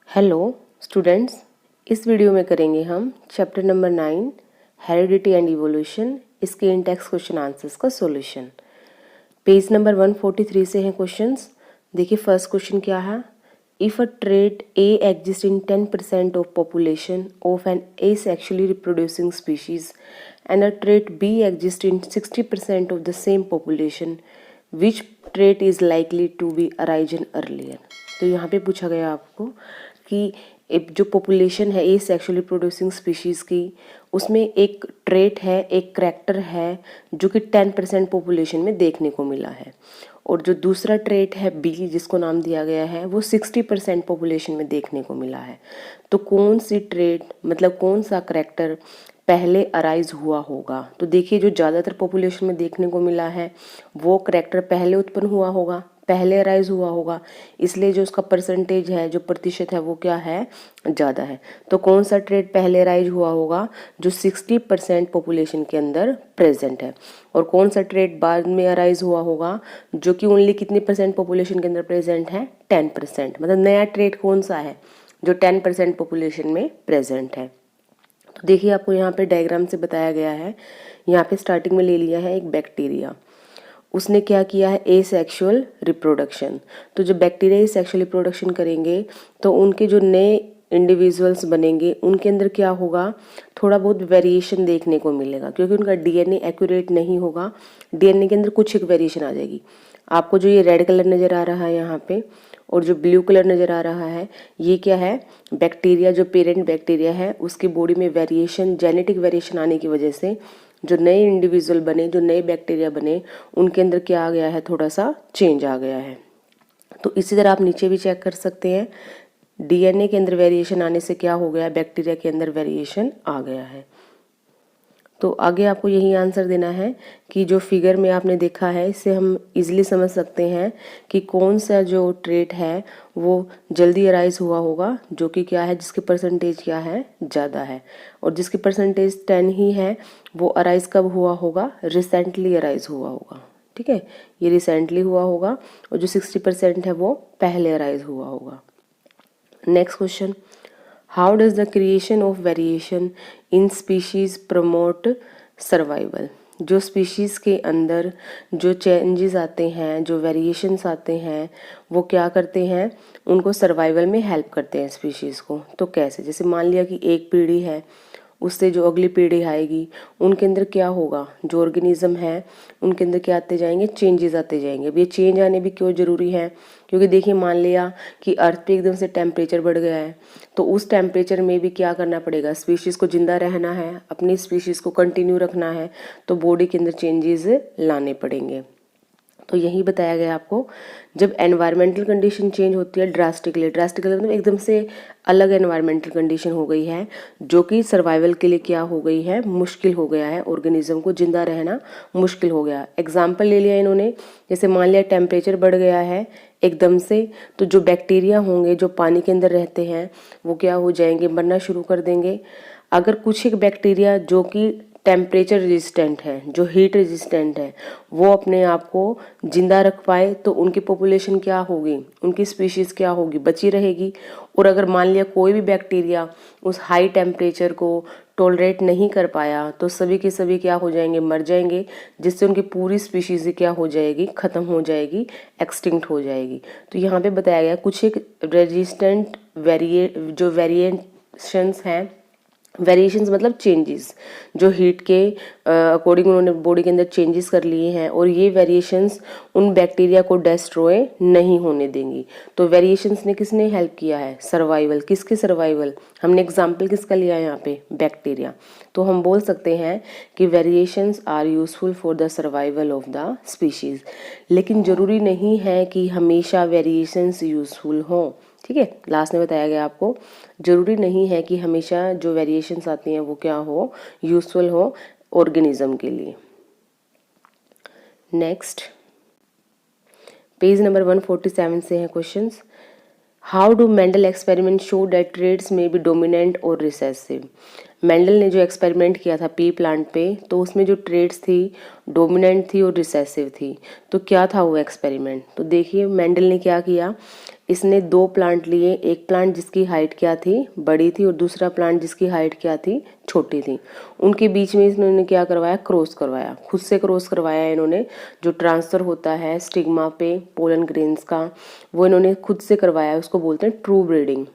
Hello students, इस video में करेंगे हम chapter number 9 heredity and evolution, इसके इन टेक्स्ट क्वेश्चन आंसर्स का सॉल्यूशन। पेज नंबर 143 से हैं क्वेश्चंस। देखिए फर्स्ट क्वेश्चन क्या है। If a trait A exist in 10% of population of an asexually reproducing species and a trait B exists in 60% of the same population, which trait is likely to be arisen earlier। तो यहाँ पे पूछा गया आपको कि एक जो population है ए सेक्सुअली प्रोड्यूसिंग स्पीशीज़ की, उसमें एक ट्रेट है, एक करैक्टर है जो कि 10% पॉपुलेशन में देखने को मिला है, और जो दूसरा ट्रेट है बी जिसको नाम दिया गया है वो 60% पॉपुलेशन में देखने को मिला है। तो कौन सी ट्रेट मतलब कौन सा करैक्टर पहले अराइज हुआ होगा। तो देखिए जो ज़्यादातर पॉपुलेशन में देखने को मिला है वो करैक्टर पहले उत्पन्न हुआ होगा, पहले अराइज हुआ होगा, इसलिए जो उसका परसेंटेज है, जो प्रतिशत है वो क्या है, ज़्यादा है। तो कौन सा ट्रेट पहले अराइज हुआ होगा, जो 60% पॉपुलेशन के अंदर प्रेजेंट है। और कौन सा ट्रेट बाद में अराइज हुआ होगा जो कि ओनली कितनी परसेंट पॉपुलेशन के अंदर प्रेजेंट है, 10%। मतलब नया ट्रेट कौन सा है जो 10% पॉपुलेशन में प्रेजेंट है। तो देखिए आपको यहाँ पे डायग्राम से बताया गया है। यहाँ पे स्टार्टिंग में ले लिया है एक बैक्टीरिया, उसने क्या किया है, ए सेक्शुअल रिप्रोडक्शन। तो जब बैक्टीरिया ए सेक्शुअल रिप्रोडक्शन करेंगे तो उनके जो नए इंडिविजुअल्स बनेंगे उनके अंदर क्या होगा, थोड़ा बहुत वेरिएशन देखने को मिलेगा, क्योंकि उनका डीएनए एक्यूरेट नहीं होगा। डीएनए के अंदर कुछ एक वेरिएशन आ जाएगी। आपको जो ये रेड कलर नज़र आ रहा है यहाँ पे और जो ब्लू कलर नज़र आ रहा है, ये क्या है, बैक्टीरिया, जो पेरेंट बैक्टीरिया है उसकी बॉडी में वेरिएशन, जेनेटिक वेरिएशन आने की वजह से जो नए इंडिविजुअल बने, जो नए बैक्टीरिया बने, उनके अंदर क्या आ गया है, थोड़ा सा चेंज आ गया है। तो इसी तरह आप नीचे भी चेक कर सकते हैं, डीएनए के अंदर वेरिएशन आने से क्या हो गया, बैक्टीरिया के अंदर वेरिएशन आ गया है। तो आगे आपको यही आंसर देना है कि जो फिगर में आपने देखा है इससे हम इजीली समझ सकते हैं कि कौन सा जो ट्रेट है वो जल्दी अराइज हुआ होगा, जो कि क्या है, जिसकी परसेंटेज क्या है, ज़्यादा है। और जिसकी परसेंटेज 10 ही है वो अराइज कब हुआ होगा, रिसेंटली अराइज हुआ होगा। ठीक है, ये रिसेंटली हुआ होगा, और जो 60% है वो पहले अराइज हुआ होगा। Next question, how does the creation of variation in species promote survival. जो स्पीशीज़ के अंदर जो चेंजेस आते हैं, जो वेरिएशंस आते हैं, वो क्या करते हैं, उनको सर्वाइवल में हेल्प करते हैं स्पीशीज़ को। तो कैसे, जैसे मान लिया कि एक पीढ़ी है, उससे जो अगली पीढ़ी आएगी उनके अंदर क्या होगा, जो ऑर्गेनिज्म है उनके अंदर क्या आते जाएंगे, चेंजेस आते जाएंगे। अब ये चेंज आने भी क्यों ज़रूरी है, क्योंकि देखिए मान लिया कि अर्थ पे एकदम से टेम्परेचर बढ़ गया है, तो उस टेम्परेचर में भी क्या करना पड़ेगा, स्पीशीज़ को जिंदा रहना है, अपनी स्पीशीज़ को कंटिन्यू रखना है, तो बॉडी के अंदर चेंजेस लाने पड़ेंगे। तो यही बताया गया आपको, जब एनवायरमेंटल कंडीशन चेंज होती है ड्रास्टिकली मतलब एकदम से अलग एनवायरमेंटल कंडीशन हो गई है, जो कि सर्वाइवल के लिए क्या हो गई है, मुश्किल हो गया है, ऑर्गेनिज्म को जिंदा रहना मुश्किल हो गया। एग्जाम्पल ले लिया इन्होंने, जैसे मान लिया टेम्परेचर बढ़ गया है एकदम से, तो जो बैक्टीरिया होंगे जो पानी के अंदर रहते हैं वो क्या हो जाएंगे, मरना शुरू कर देंगे। अगर कुछ एक बैक्टीरिया जो कि टेम्परेचर रेजिस्टेंट है, जो हीट रेजिस्टेंट है, वो अपने आप को जिंदा रख पाए तो उनकी पॉपुलेशन क्या होगी, उनकी स्पीशीज़ क्या होगी, बची रहेगी। और अगर मान लिया कोई भी बैक्टीरिया उस हाई टेम्परेचर को टॉलरेट नहीं कर पाया तो सभी के सभी क्या हो जाएंगे, मर जाएंगे, जिससे उनकी पूरी स्पीशीज़ क्या हो जाएगी, ख़त्म हो जाएगी, एक्सटिंक्ट हो जाएगी। तो यहाँ पे बताया गया कुछ एक रेजिस्टेंट जो वेरिएशंस हैं, वेरिएशंस मतलब चेंजेस, जो हीट के अकॉर्डिंग उन्होंने बॉडी के अंदर चेंजेस कर लिए हैं, और ये वेरिएशंस उन बैक्टीरिया को डिस्ट्रॉय नहीं होने देंगी। तो वेरिएशंस ने किसने हेल्प किया है, सर्वाइवल। किसके सर्वाइवल, हमने एग्जांपल किसका लिया है यहाँ पे, बैक्टीरिया। तो हम बोल सकते हैं कि variations are useful for the survival of the species. लेकिन ज़रूरी नहीं है कि हमेशा वेरिएशंस यूजफुल हों। ठीक है, लास्ट में बताया गया आपको, जरूरी नहीं है कि हमेशा जो वेरिएशंस आती हैं वो क्या हो, यूजफुल हो ऑर्गेनिज्म के लिए। नेक्स्ट पेज नंबर 147 से है questions. How do Mendel experiment show that traits may be dominant और रिसेसिव। मेंडल ने जो एक्सपेरिमेंट किया था पी प्लांट पे, तो उसमें जो ट्रेड्स थी डोमिनेंट थी और रिसेसिव थी। तो क्या था वो एक्सपेरिमेंट, तो देखिए मेंडल ने क्या किया, इसने 2 प्लांट लिए, एक प्लांट जिसकी हाइट क्या थी, बड़ी थी, और दूसरा प्लांट जिसकी हाइट क्या थी, छोटी थी। उनके बीच में इन्होंने क्या करवाया, क्रॉस करवाया, खुद से क्रॉस करवाया इन्होंने। जो ट्रांसफर होता है स्टिग्मा पे पोलन ग्रेन्स का, वो इन्होंने खुद से करवाया, उसको बोलते हैं ट्रू ब्रीडिंग।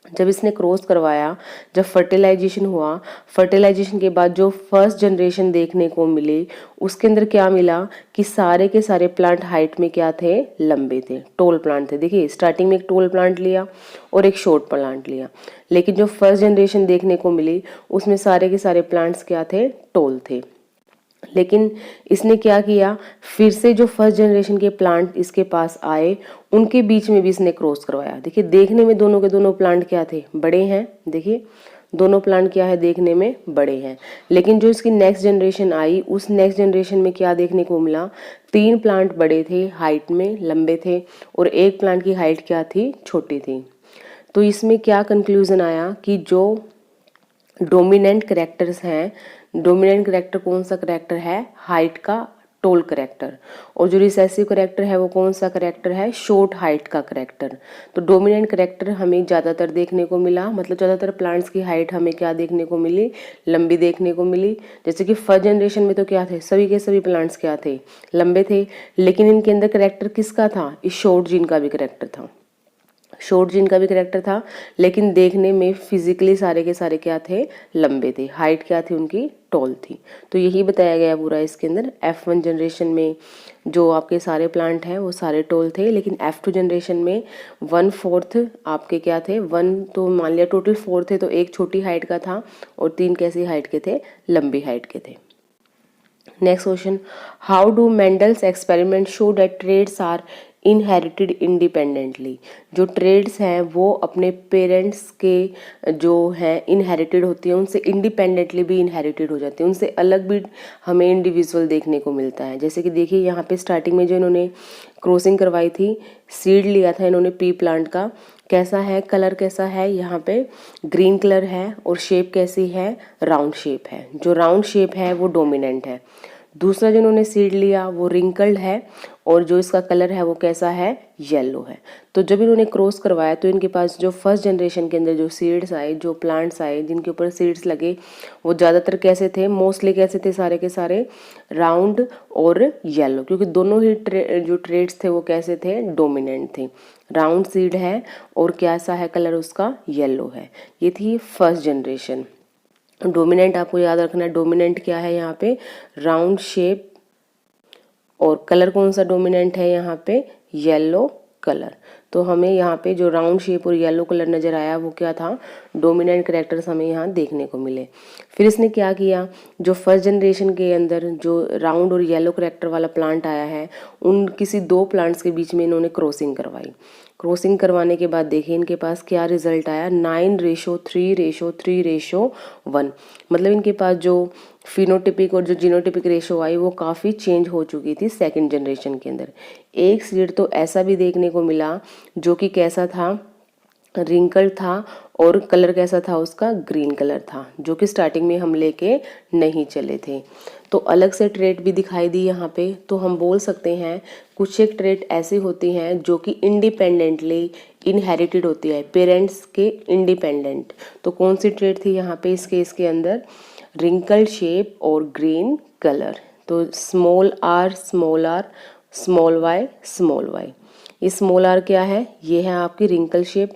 जब इसने क्रॉस करवाया, जब फर्टिलाइजेशन हुआ, फर्टिलाइजेशन के बाद जो फर्स्ट जनरेशन देखने को मिली, उसके अंदर क्या मिला कि सारे के सारे प्लांट हाइट में क्या थे, लंबे थे, टोल प्लांट थे। देखिए स्टार्टिंग में एक टोल प्लांट लिया और एक शॉर्ट प्लांट लिया, लेकिन जो फर्स्ट जनरेशन देखने को मिली उसमें सारे के सारे प्लांट्स क्या थे, टोल थे। लेकिन इसने क्या किया, फिर से जो फर्स्ट जनरेशन के प्लांट इसके पास आए उनके बीच में भी इसने क्रॉस करवाया। देखिए देखने में दोनों के दोनों प्लांट क्या थे, बड़े हैं। देखिए दोनों प्लांट क्या है, देखने में बड़े हैं। लेकिन जो इसकी नेक्स्ट जनरेशन आई, उस नेक्स्ट जनरेशन में क्या देखने को मिला, 3 प्लांट बड़े थे, हाइट में लंबे थे, और एक प्लांट की हाइट क्या थी, छोटी थी। तो इसमें क्या कंक्लूजन आया कि जो डोमिनेंट करेक्टर्स हैं, डोमिनेंट करेक्टर कौन सा करेक्टर है, हाइट का टोल करेक्टर, और जो रिसेसिव करेक्टर है वो कौन सा करेक्टर है, शॉर्ट हाइट का करेक्टर। तो डोमिनेंट करेक्टर हमें ज़्यादातर देखने को मिला, मतलब ज़्यादातर प्लांट्स की हाइट हमें क्या देखने को मिली, लंबी देखने को मिली। जैसे कि फर्स्ट जनरेशन में तो क्या थे, सभी के सभी प्लांट्स क्या थे, लंबे थे, लेकिन इनके अंदर करेक्टर किसका था, इस शॉर्ट जीन का भी करेक्टर था, शॉर्ट जीन का भी करेक्टर था, लेकिन देखने में फिजिकली सारे के सारे क्या थे, लंबे थे, हाइट क्या थी उनकी, टॉल थी। तो यही बताया गया पूरा इसके अंदर। F1 जनरेशन में जो आपके सारे प्लांट हैं वो सारे टॉल थे, लेकिन F2 जनरेशन में 1/4 आपके क्या थे, 1 तो मान लिया टोटल 4 थे, तो एक छोटी हाइट का था और 3 कैसी हाइट के थे, लंबी हाइट के थे। Next question, how do Mendel's experiment show that traits are inherited independently. जो ट्रेड्स हैं वो अपने पेरेंट्स के जो हैं इनहेरिटेड होती हैं, उनसे इंडिपेंडेंटली भी इनहेरिटेड हो जाती है, उनसे अलग भी हमें इंडिविजुअल देखने को मिलता है। जैसे कि देखिए यहाँ पे स्टार्टिंग में जो इन्होंने क्रॉसिंग करवाई थी, सीड लिया था इन्होंने पी प्लांट का, कैसा है, कलर कैसा है, यहाँ पे ग्रीन कलर है, और शेप कैसी है, राउंड शेप है। जो राउंड शेप है वो डोमिनेंट है। दूसरा जो इन्होंने सीड लिया वो रिंकल्ड है, और जो इसका कलर है वो कैसा है, येलो है। तो जब इन्होंने क्रॉस करवाया तो इनके पास जो फर्स्ट जनरेशन के अंदर जो सीड्स आए, जो प्लांट्स आए जिनके ऊपर सीड्स लगे, वो ज़्यादातर कैसे थे, मोस्टली कैसे थे, सारे के सारे राउंड और येलो, क्योंकि दोनों ही जो ट्रेड्स थे वो कैसे थे, डोमिनेंट थे। राउंड सीड है और कैसा है कलर उसका, येलो है। ये थी फर्स्ट जनरेशन। डोमिनेंट आपको याद रखना है, डोमिनेंट क्या है यहाँ पे, राउंड शेप, और कलर कौन सा डोमिनेंट है यहाँ पे, येलो कलर। तो हमें यहाँ पे जो राउंड शेप और येलो कलर नजर आया वो क्या था, डोमिनेंट करेक्टर्स हमें यहाँ देखने को मिले। फिर इसने क्या किया, जो फर्स्ट जनरेशन के अंदर जो राउंड और येलो करेक्टर वाला प्लांट आया है, उन किसी 2 प्लांट्स के बीच में इन्होंने क्रॉसिंग करवाई। क्रॉसिंग करवाने के बाद देखिए इनके पास क्या रिजल्ट आया, 9:3:3:1। मतलब इनके पास जो फिनोटिपिक और जो जीनोटिपिक रेशो आई वो काफ़ी चेंज हो चुकी थी सेकंड जनरेशन के अंदर। एक सीड तो ऐसा भी देखने को मिला जो कि कैसा था, रिंकल था, और कलर कैसा था उसका, ग्रीन कलर था, जो कि स्टार्टिंग में हम लेके नहीं चले थे। तो अलग से ट्रेट भी दिखाई दी यहाँ पे। तो हम बोल सकते हैं कुछ एक ट्रेट ऐसी होती हैं जो कि इंडिपेंडेंटली इनहेरिटेड होती है, पेरेंट्स के इंडिपेंडेंट। तो कौन सी ट्रेट थी यहाँ पे इस केस के अंदर, रिंकल शेप और ग्रीन कलर। तो small R, small Y, small Y. ये स्मॉल आर क्या है, ये है आपकी रिंकल शेप,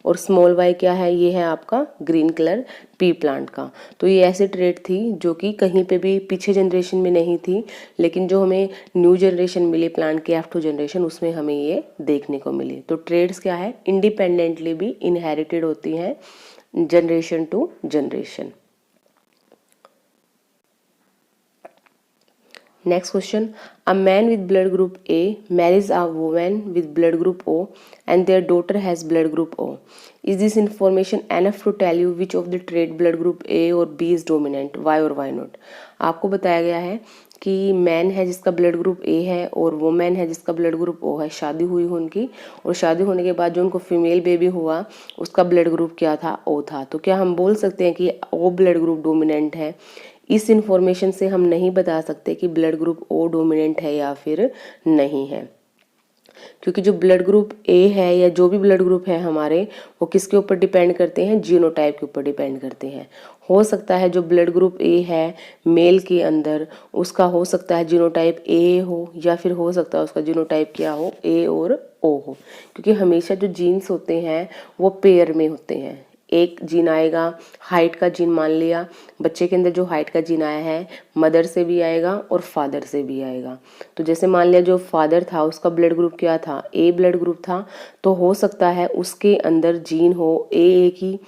और स्मॉल वाई क्या है, ये है आपका ग्रीन कलर पी प्लांट का। तो ये ऐसी ट्रेट थी जो कि कहीं पे भी पीछे जनरेशन में नहीं थी, लेकिन जो हमें न्यू जनरेशन मिली प्लांट के F2 जनरेशन, उसमें हमें ये देखने को मिली। तो ट्रेड्स क्या है, इंडिपेंडेंटली भी इनहेरिटेड होती हैं generation to generation. Next question, a man with blood group A marries a woman with blood group O and their daughter has blood group O. Is this information enough to tell you which of the trait blood group A or B is dominant, why or why not? आपको बताया गया है कि man है जिसका blood group A है और women है जिसका ब्लड ग्रुप ओ है, शादी हुई हो उनकी, और शादी होने के बाद जो उनको फीमेल बेबी हुआ उसका ब्लड ग्रुप क्या था, ओ था। तो क्या हम बोल सकते हैं कि ओ ब्लड ग्रुप डोमिनेंट है? इस इंफॉर्मेशन से हम नहीं बता सकते कि ब्लड ग्रुप ओ डोमिनेंट है या फिर नहीं है। क्योंकि जो ब्लड ग्रुप ए है या जो भी ब्लड ग्रुप है हमारे, वो किसके ऊपर डिपेंड करते हैं, जीनोटाइप के ऊपर डिपेंड करते हैं। हो सकता है जो ब्लड ग्रुप ए है मेल के अंदर, उसका हो सकता है जीनोटाइप ए हो, या फिर हो सकता है उसका जीनोटाइप क्या हो, ए और ओ हो। क्योंकि हमेशा जो जीन्स होते हैं वो पेयर में होते हैं। एक जीन आएगा, हाइट का जीन मान लिया, बच्चे के अंदर जो हाइट का जीन आया है मदर से भी आएगा और फादर से भी आएगा। तो जैसे मान लिया जो फादर था उसका ब्लड ग्रुप क्या था, ए ब्लड ग्रुप था, तो हो सकता है उसके अंदर जीन हो ए की,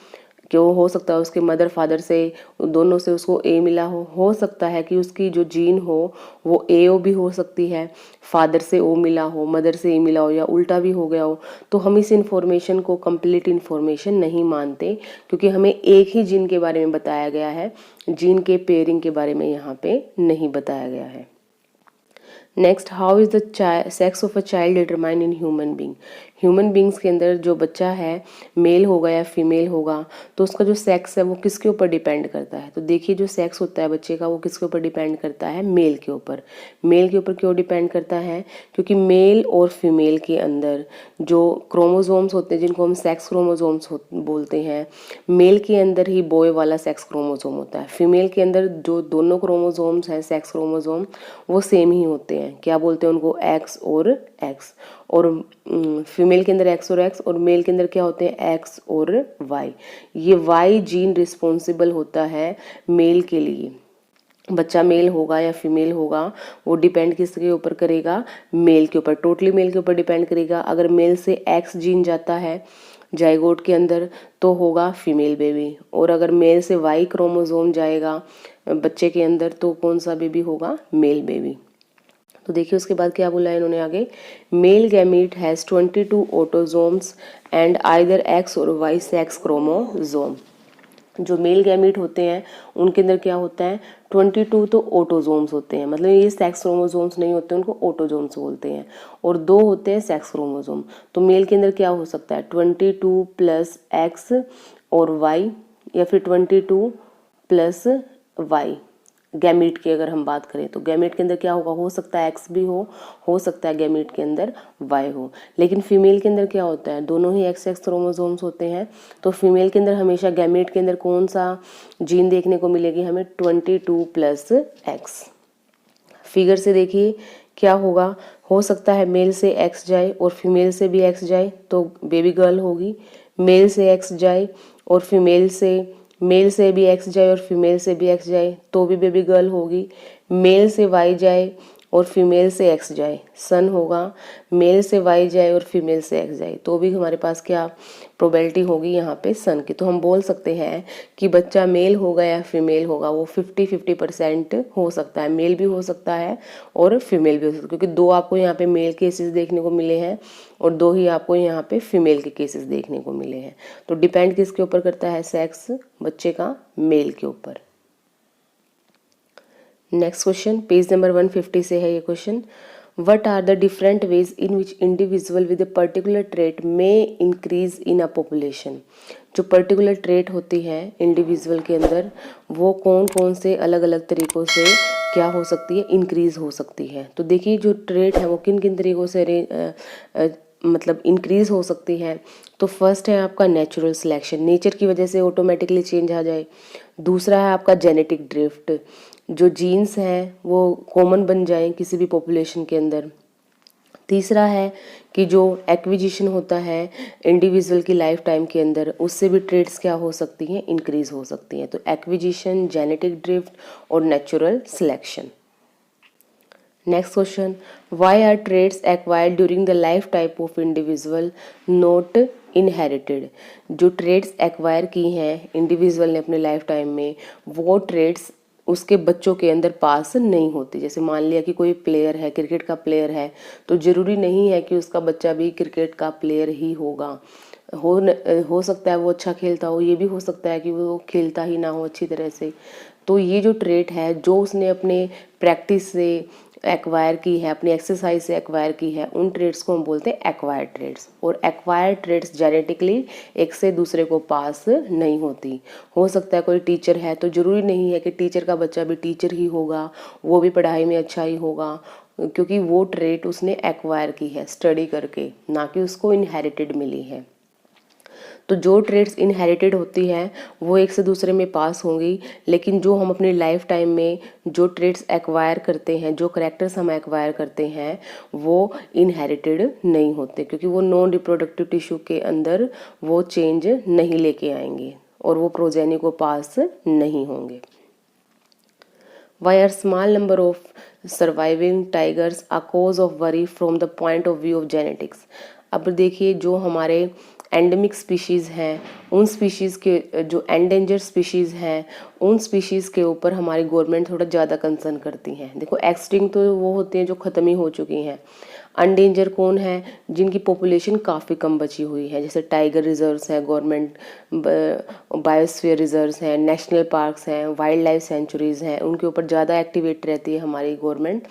क्यों हो सकता है उसके मदर फादर से दोनों से उसको ए मिला हो सकता है कि उसकी जो जीन हो वो ए ओ भी हो सकती है, फादर से ओ मिला हो, मदर से ए मिला हो, या उल्टा भी हो गया हो। तो हम इस इन्फॉर्मेशन को कंप्लीट इन्फॉर्मेशन नहीं मानते, क्योंकि हमें एक ही जीन के बारे में बताया गया है, जीन के पेयरिंग के बारे में यहाँ पे नहीं बताया गया है। Next, how is the sex of a child determined in human being. Human beings के अंदर जो बच्चा है मेल होगा या फीमेल होगा, तो उसका जो सेक्स है वो किसके ऊपर डिपेंड करता है। तो देखिए जो सेक्स होता है बच्चे का वो किसके ऊपर डिपेंड करता है, मेल के ऊपर। मेल के ऊपर क्यों डिपेंड करता है, क्योंकि मेल और फीमेल के अंदर जो क्रोमोजोम्स होते हैं जिनको हम सेक्स क्रोमोजोम्स बोलते हैं, मेल के अंदर ही बॉय वाला सेक्स क्रोमोजोम होता है, फीमेल के अंदर जो दोनों क्रोमोजोम्स हैं सेक्स क्रोमोजोम वो सेम ही होते हैं। क्या बोलते हैं उनको, एक्स और एक्स। और फीमेल के अंदर एक्स और एक्स, और मेल के अंदर क्या होते हैं, एक्स और वाई। ये वाई जीन रिस्पॉन्सिबल होता है मेल के लिए। बच्चा मेल होगा या फीमेल होगा वो डिपेंड किसके ऊपर करेगा, मेल के ऊपर, टोटली मेल के ऊपर डिपेंड करेगा। अगर मेल से एक्स जीन जाता है जाइगोट के अंदर तो होगा फीमेल बेबी, और अगर मेल से वाई क्रोमोजोम जाएगा बच्चे के अंदर तो कौन सा बेबी होगा, मेल बेबी। तो देखिए उसके बाद क्या बोला है इन्होंने आगे, male gamete has 22 autosomes and either x और वाई सेक्स क्रोमोजोम। जो मेल गैमीट होते हैं उनके अंदर क्या होता है, 22 तो ऑटोजोम्स होते हैं, मतलब ये सेक्स क्रोमोजोम्स नहीं होते, उनको ऑटोजोम्स बोलते हैं, और 2 होते हैं सेक्स क्रोमोजोम। तो मेल के अंदर क्या हो सकता है, 22 प्लस एक्स और वाई, या फिर 22 प्लस वाई। गैमीट की अगर हम बात करें तो गैमीट के अंदर क्या होगा, हो सकता है एक्स भी हो सकता है गैमीट के अंदर वाई हो। लेकिन फीमेल के अंदर क्या होता है, दोनों ही एक्स एक्स क्रोमोसोम्स होते हैं। तो फीमेल के अंदर हमेशा गैमीट के अंदर कौन सा जीन देखने को मिलेगी हमें, 22 प्लस एक्स। फिगर से देखिए क्या होगा, हो सकता है मेल से एक्स जाए और फीमेल से भी एक्स जाए तो बेबी गर्ल होगी, मेल से एक्स जाए और मेल से भी एक्स जाए और फीमेल से भी एक्स जाए तो भी बेबी गर्ल होगी, मेल से वाई जाए और फीमेल से एक्स जाए सन होगा, मेल से वाई जाए और फीमेल से एक्स जाए तो भी हमारे पास क्या प्रोबेबिलिटी होगी यहाँ पे सन की। तो हम बोल सकते हैं कि बच्चा मेल होगा या फीमेल होगा वो 50-50% हो सकता है, मेल भी हो सकता है और फीमेल भी हो सकता है, क्योंकि 2 आपको यहाँ पे मेल केसेस देखने को मिले हैं और 2 ही आपको यहाँ पे फीमेल के केसेस देखने को मिले हैं। तो डिपेंड किसके ऊपर करता है, सेक्स बच्चे का मेल के ऊपर। नेक्स्ट क्वेश्चन पेज नंबर 150 से है ये question, what are the different ways in which individual with a particular trait may increase in a population. जो पर्टिकुलर ट्रेट होती है इंडिविजुअल के अंदर वो कौन कौन से अलग अलग तरीकों से क्या हो सकती है, इंक्रीज हो सकती है। तो देखिए जो ट्रेट है वो किन किन तरीकों से मतलब इंक्रीज हो सकती है। तो फर्स्ट है आपका नेचुरल सिलेक्शन, नेचर की वजह से ऑटोमेटिकली चेंज आ जाए। दूसरा है आपका जेनेटिक ड्रिफ्ट, जो जीन्स हैं वो कॉमन बन जाएं किसी भी पॉपुलेशन के अंदर। तीसरा है कि जो एक्विजिशन होता है इंडिविजुअल की लाइफ टाइम के अंदर उससे भी ट्रेड्स क्या हो सकती हैं, इंक्रीज हो सकती हैं। तो एक्विजिशन, जेनेटिक ड्रिफ्ट और natural selection. Next question, why are traits acquired during the lifetime of individual not inherited. जो ट्रेड्स एक्वायर की हैं इंडिविजुअल ने अपने लाइफ टाइम में वो ट्रेड्स उसके बच्चों के अंदर पास नहीं होती। जैसे मान लिया कि कोई प्लेयर है, क्रिकेट का प्लेयर है, तो जरूरी नहीं है कि उसका बच्चा भी क्रिकेट का प्लेयर ही होगा। हो सकता है वो अच्छा खेलता हो, ये भी हो सकता है कि वो खेलता ही ना हो अच्छी तरह से। तो ये जो ट्रेट है जो उसने अपने प्रैक्टिस से एक्वायर की है, अपनी एक्सरसाइज से एक्वायर की है, उन ट्रेड्स को हम बोलते हैं एक्वायर्ड ट्रेड्स। और एक्वायर्ड ट्रेड्स जेनेटिकली एक से दूसरे को पास नहीं होती। हो सकता है कोई टीचर है तो जरूरी नहीं है कि टीचर का बच्चा भी टीचर ही होगा, वो भी पढ़ाई में अच्छा ही होगा। क्योंकि वो ट्रेट उसने एक्वायर की है स्टडी करके, ना कि उसको इनहेरिटेड मिली है। तो जो ट्रेड्स इनहेरिटेड होती हैं वो एक से दूसरे में पास होंगी, लेकिन जो हम अपनी लाइफ टाइम में जो ट्रेड्स एक्वायर करते हैं, जो करेक्टर्स हम एक्वायर करते हैं, वो इनहेरिटेड नहीं होते, क्योंकि वो नॉन रिप्रोडक्टिव टिश्यू के अंदर वो चेंज नहीं लेके आएंगे और वो प्रोजेनी को पास नहीं होंगे। Why are small number of surviving tigers a cause of worry from the point of view of genetics? अब देखिए, जो हमारे एंडेमिक स्पीशीज़ हैं, उन स्पीशीज़ के जो एंडेंजर स्पीशीज़ हैं, उन स्पीशीज़ के ऊपर हमारी गवर्नमेंट थोड़ा ज़्यादा कंसर्न करती हैं। देखो, एक्सटिंक्ट तो वो होते हैं जो ख़त्म ही हो चुकी हैं। अनडेंजर कौन है? जिनकी पॉपुलेशन काफ़ी कम बची हुई है, जैसे टाइगर रिजर्व्स हैं, गवर्नमेंट बायोस्फीयर रिजर्व्स हैं, नेशनल पार्क्स हैं, वाइल्ड लाइफ सेंचुरीज़ हैं, उनके ऊपर ज़्यादा एक्टिवेट रहती है हमारी गवर्नमेंट।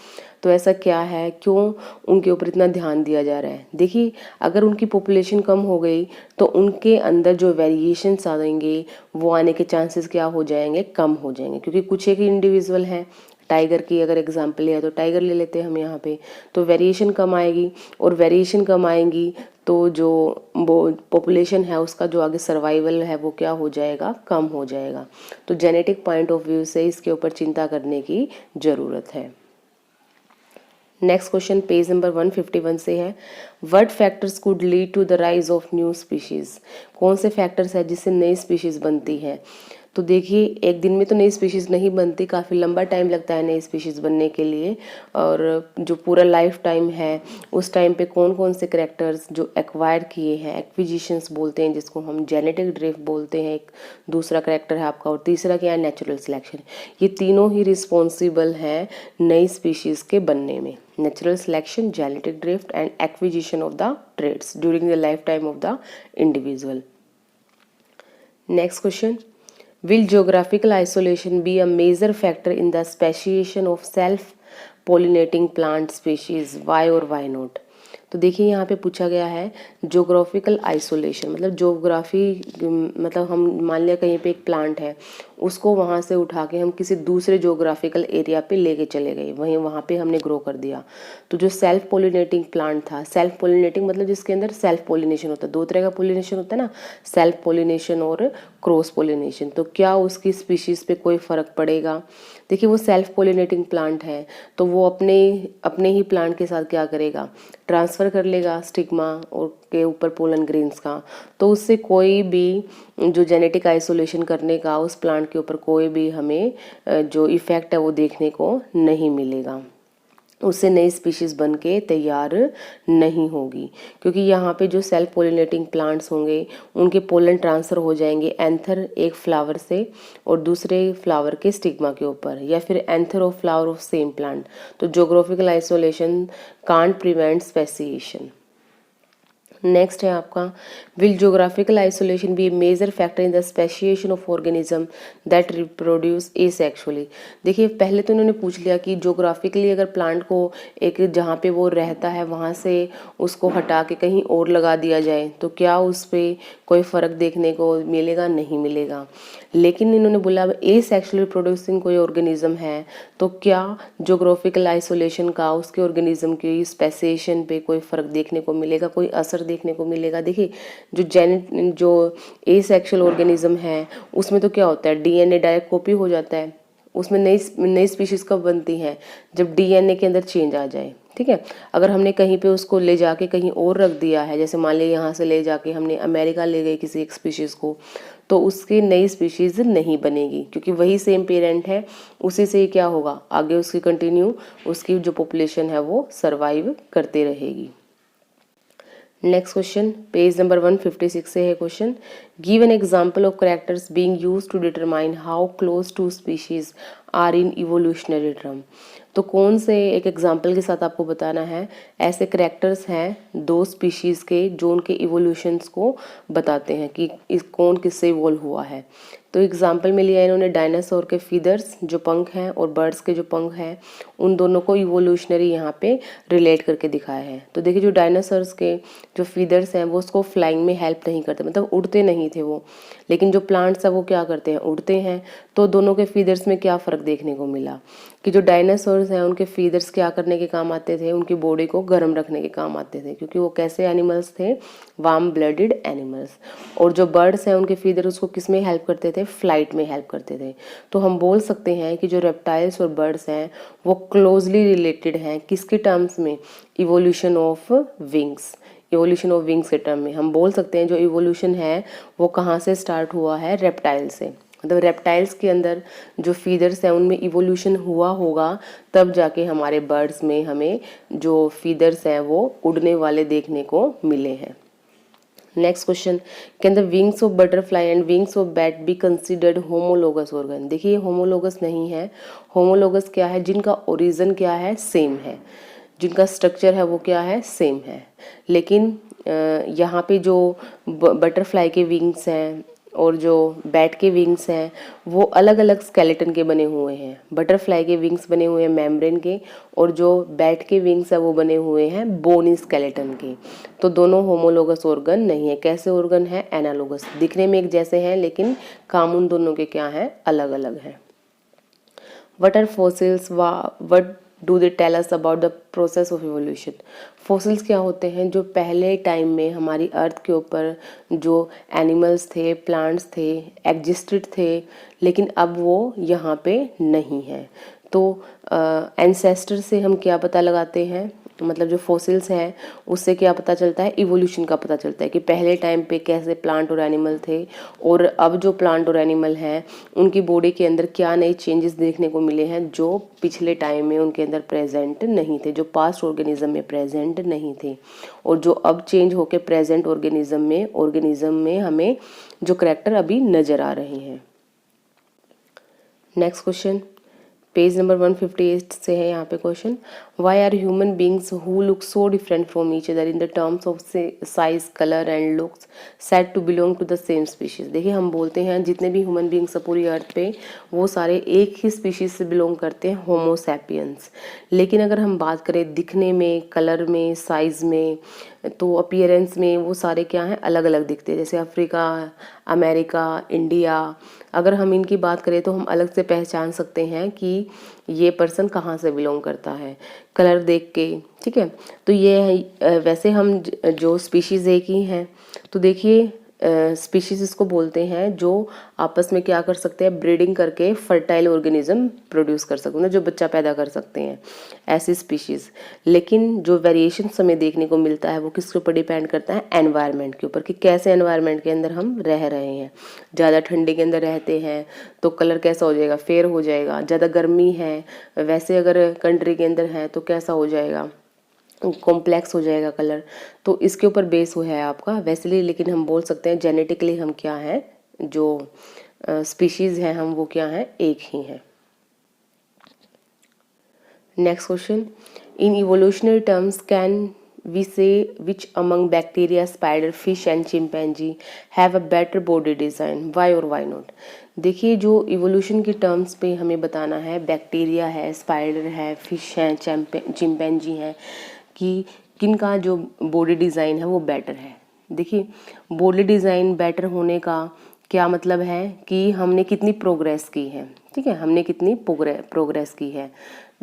तो ऐसा क्या है, क्यों उनके ऊपर इतना ध्यान दिया जा रहा है? देखिए, अगर उनकी पॉपुलेशन कम हो गई तो उनके अंदर जो वेरिएशंस आएंगे वो आने के चांसेस क्या हो जाएंगे? कम हो जाएंगे, क्योंकि कुछ एक इंडिविजुअल हैं। टाइगर की अगर एग्जांपल लिया तो टाइगर ले लेते हैं हम यहाँ पे, तो वेरिएशन कम आएगी, और वेरिएशन कम आएंगी तो जो पॉपुलेशन है उसका जो आगे सर्वाइवल है वो क्या हो जाएगा? कम हो जाएगा। तो जेनेटिक पॉइंट ऑफ व्यू से इसके ऊपर चिंता करने की ज़रूरत है। नेक्स्ट क्वेश्चन पेज नंबर 151 से है, what factors could lead to the rise of new species? कौन से फैक्टर्स है जिससे नई स्पीशीज़ बनती है? तो देखिए, एक दिन में तो नई स्पीशीज़ नहीं बनती, काफ़ी लंबा टाइम लगता है नई स्पीशीज़ बनने के लिए। और जो पूरा लाइफ टाइम है उस टाइम पे कौन कौन से करेक्टर्स जो एक्वायर किए हैं, एक्विजिशंस बोलते हैं जिसको हम, जेनेटिक ड्रिफ्ट बोलते हैं, एक दूसरा करेक्टर है आपका, और तीसरा क्या है? Natural selection. ये तीनों ही रिस्पॉन्सिबल हैं नई स्पीशीज़ के बनने में। Natural selection, genetic drift and acquisition of the traits during the life time of the individual. Next question, will geographical isolation be a major factor in the speciation of self-pollinating plant species? Why or why not? तो देखिए, यहाँ पे पूछा गया है geographical isolation, मतलब geography, मतलब हम मान लिया कहीं पे एक प्लांट है, उसको वहाँ से उठा के हम किसी दूसरे जोग्राफिकल एरिया पे लेके चले गए, वहाँ पे हमने ग्रो कर दिया। तो जो सेल्फ पोलिनेटिंग प्लांट था, सेल्फ पोलिनेटिंग मतलब जिसके अंदर सेल्फ पोलिनेशन होता है, दो तरह का पोलिनेशन होता है ना, सेल्फ पोलिनेशन और क्रॉस पोलिनेशन। तो क्या उसकी स्पीशीज़ पे कोई फ़र्क पड़ेगा? देखिए, वो सेल्फ पोलिनेटिंग प्लांट है तो वो अपने ही प्लांट के साथ क्या करेगा? ट्रांसफ़र कर लेगा स्टिग्मा और के ऊपर पोलन ग्रेन्स का। तो उससे कोई भी जो जेनेटिक आइसोलेशन करने का उस प्लांट के ऊपर कोई भी हमें जो इफ़ेक्ट है वो देखने को नहीं मिलेगा, उससे नई स्पीशीज़ बन के तैयार नहीं होगी, क्योंकि यहाँ पे जो सेल्फ पोलिनेटिंग प्लांट्स होंगे उनके पोलन ट्रांसफ़र हो जाएंगे एंथर एक फ्लावर से और दूसरे फ्लावर के स्टिग्मा के ऊपर, या फिर anther of flower of same plant. तो geographical isolation can't prevent speciation. Next है आपका, will geographical isolation be a major factor in the speciation of organism that reproduce asexually? देखिए, पहले तो इन्होंने पूछ लिया कि जोग्राफिकली अगर प्लांट को एक जहाँ पे वो रहता है वहाँ से उसको हटा के कहीं और लगा दिया जाए तो क्या उस पर कोई फ़र्क देखने को मिलेगा? नहीं मिलेगा। लेकिन इन्होंने बोला एसेक्सुअली रिप्रोड्यूसिंग कोई ऑर्गेनिज्म है तो क्या जोग्राफिकल आइसोलेशन का उसके ऑर्गेनिज्म की स्पेसिएशन पे कोई फ़र्क देखने को मिलेगा, कोई असर देखने को मिलेगा? देखिए, जो एसेक्सुअल ऑर्गेनिज्म है उसमें तो क्या होता है, डीएनए डायरेक्ट कॉपी हो जाता है, उसमें नई स्पीशीज़ कब बनती हैं? जब डीएनए के अंदर चेंज आ जाए। ठीक है, अगर हमने कहीं पे उसको ले जाके कहीं और रख दिया है, जैसे मान लिया यहाँ से ले जाके हमने अमेरिका ले गए किसी एक स्पीशीज़ को, तो उसकी नई स्पीशीज़ नहीं बनेगी, क्योंकि वही सेम पेरेंट है, उसी से क्या होगा आगे उसकी कंटिन्यू उसकी जो पॉपुलेशन है वो सर्वाइव करते रहेगी। नेक्स्ट क्वेश्चन पेज नंबर 156 से है question, give an example of characters being used to determine how close two species are in evolutionary term. तो कौन से एक एग्जांपल के साथ आपको बताना है ऐसे कैरेक्टर्स हैं दो स्पीशीज़ के जो उनके इवोल्यूशंस को बताते हैं कि कौन किससे इवोल्व हुआ है। तो एग्जाम्पल में लिया इन्होंने डायनासोर के फीदर्स जो पंख हैं और बर्ड्स के जो पंख हैं, उन दोनों को इवोल्यूशनरी यहाँ पे रिलेट करके दिखाया है। तो देखिए जो डायनासोर्स के जो फीदर्स हैं वो उसको फ्लाइंग में हेल्प नहीं करते, मतलब उड़ते नहीं थे वो, लेकिन जो प्लांट्स हैं वो क्या करते हैं, उड़ते हैं। तो दोनों के फीदर्स में क्या फ़र्क देखने को मिला कि जो डायनासोर्स हैं उनके फीदर्स क्या करने के काम आते थे, उनकी बॉडी को गर्म रखने के काम आते थे, क्योंकि वो कैसे एनिमल्स थे, वार्म ब्लडेड एनिमल्स। और जो बर्ड्स हैं उनके फीदर उसको किस में हेल्प करते थे, फ्लाइट में हेल्प करते थे। तो हम बोल सकते हैं कि जो रेप्टाइल्स और बर्ड्स हैं वो क्लोजली रिलेटेड हैं किसके टर्म्स में, evolution of wings. Evolution of wings के टर्म में हम बोल सकते हैं जो इवोल्यूशन है वो कहाँ से स्टार्ट हुआ है, रेप्टाइल से। मतलब रेप्टाइल्स के अंदर जो फीदर्स हैं उनमें इवोल्यूशन हुआ होगा, तब जाके हमारे बर्ड्स में हमें जो फीदर्स हैं वो उड़ने वाले देखने को मिले हैं। Next question, can the wings of butterfly and wings of bat be considered homologous organ. देखिए ये होमोलोगस नहीं है। होमोलोगस क्या है, जिनका ओरिजिन क्या है, सेम है, जिनका स्ट्रक्चर है वो क्या है, सेम है। लेकिन यहाँ पे जो बटरफ्लाई के विंग्स हैं और जो बैट के विंग्स हैं वो अलग अलग स्केलेटन के बने हुए हैं। बटरफ्लाई के विंग्स बने हुए हैं मेम्ब्रेन के, और जो बैट के विंग्स है वो बने हुए हैं बोनी स्केलेटन के। तो दोनों होमोलोगस ऑर्गन नहीं है। कैसे ऑर्गन है, एनालोगस, दिखने में एक जैसे हैं लेकिन काम उन दोनों के क्या हैं, अलग अलग हैं। What are fossils? What do they tell us about the process of evolution? Fossils क्या होते हैं, जो पहले टाइम में हमारी अर्थ के ऊपर जो एनिमल्स थे, प्लांट्स थे, एग्जिस्टेड थे, लेकिन अब वो यहाँ पे नहीं है। तो एंसेस्टर से हम क्या पता लगाते हैं, मतलब जो फॉसिल्स हैं उससे क्या पता चलता है, इवोल्यूशन का पता चलता है कि पहले टाइम पे कैसे प्लांट और एनिमल थे, और अब जो प्लांट और एनिमल हैं उनकी बॉडी के अंदर क्या नए चेंजेस देखने को मिले हैं जो पिछले टाइम में उनके अंदर प्रेजेंट नहीं थे, जो पास्ट ऑर्गेनिज्म में प्रेजेंट नहीं थे, और जो अब चेंज होकर प्रेजेंट ऑर्गेनिज्म में हमें जो करैक्टर अभी नजर आ रहे हैं। नेक्स्ट क्वेश्चन, पेज नंबर 158 से है यहाँ पे question, why are human beings who look so different from each other in the terms of size, colour and looks said to belong to the same species. देखिए हम बोलते हैं जितने भी ह्यूमन बींग्स पूरी अर्थ पे वो सारे एक ही स्पीशीज से बिलोंग करते हैं, होमो सैपियंस। लेकिन अगर हम बात करें दिखने में, कलर में, साइज में, तो अपीयरेंस में वो सारे क्या हैं, अलग अलग दिखते हैं। जैसे अफ्रीका, अमेरिका, इंडिया, अगर हम इनकी बात करें तो हम अलग से पहचान सकते हैं कि ये पर्सन कहाँ से बिलोंग करता है, कलर देख के, ठीक है। तो ये है, वैसे हम जो स्पीशीज़ एक ही हैं, तो देखिए स्पीशीज़ इसको बोलते हैं जो आपस में क्या कर सकते हैं, ब्रीडिंग करके फर्टाइल ऑर्गेनिज्म प्रोड्यूस कर सकते हैं, जो बच्चा पैदा कर सकते हैं, ऐसी स्पीशीज़। लेकिन जो वेरिएशन हमें देखने को मिलता है वो किसके ऊपर डिपेंड करता है, एनवायरनमेंट के ऊपर, कि कैसे एनवायरनमेंट के अंदर हम रह रहे हैं। ज़्यादा ठंडी के अंदर रहते हैं तो कलर कैसा हो जाएगा, फेयर हो जाएगा। ज़्यादा गर्मी है, वैसे अगर कंट्री के अंदर है तो कैसा हो जाएगा, कॉम्प्लेक्स हो जाएगा कलर। तो इसके ऊपर बेस हुआ है आपका वैसे। लेकिन हम बोल सकते हैं जेनेटिकली हम क्या हैं, जो स्पीशीज़ हैं हम वो क्या हैं, एक ही हैं। Next question, in evolutionary terms can we say which among bacteria, spider, fish and chimpanzee have a better body design, why or why not? देखिए जो इवोल्यूशन की टर्म्स पे हमें बताना है, बैक्टीरिया है, स्पाइडर है, फिश है, चिंपैंजी है, कि किनका जो बॉडी डिज़ाइन है वो बेटर है। देखिए बॉडी डिज़ाइन बेटर होने का क्या मतलब है कि हमने कितनी प्रोग्रेस की है, ठीक है, हमने कितनी प्रोग्रेस की है।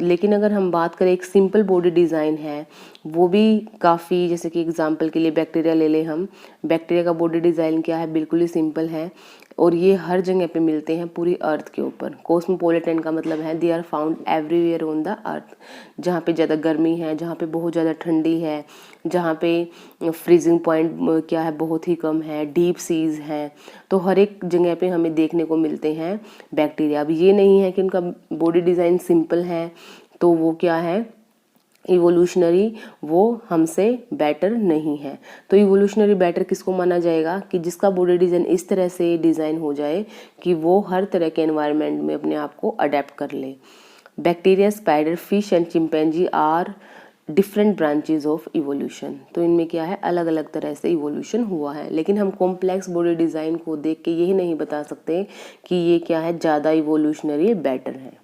लेकिन अगर हम बात करें एक सिंपल बॉडी डिज़ाइन है वो भी काफ़ी, जैसे कि एग्जांपल के लिए बैक्टीरिया ले लें हम, बैक्टीरिया का बॉडी डिज़ाइन क्या है, बिल्कुल ही सिंपल है, और ये हर जगह पे मिलते हैं पूरी अर्थ के ऊपर। कॉस्मोपॉलिटन का मतलब है they are found everywhere on the earth. जहाँ पे ज़्यादा गर्मी है, जहाँ पे बहुत ज़्यादा ठंडी है, जहाँ पे फ्रीजिंग पॉइंट क्या है, बहुत ही कम है, डीप सीज हैं, तो हर एक जगह पे हमें देखने को मिलते हैं बैक्टीरिया। अब ये नहीं है कि उनका बॉडी डिज़ाइन सिंपल है तो वो क्या है, इवोल्यूशनरी वो हमसे बेटर नहीं है। तो इवोल्यूशनरी बेटर किसको माना जाएगा, कि जिसका बॉडी डिज़ाइन इस तरह से डिज़ाइन हो जाए कि वो हर तरह के एनवायरनमेंट में अपने आप को अडेप्ट कर ले। Bacteria, spider, fish and chimpanzee are different branches of evolution. तो इनमें क्या है, अलग अलग तरह से इवोल्यूशन हुआ है। लेकिन हम कॉम्प्लेक्स बॉडी डिज़ाइन को देख के यही नहीं बता सकते कि ये क्या है, ज़्यादा इवोल्यूशनरी बेटर है।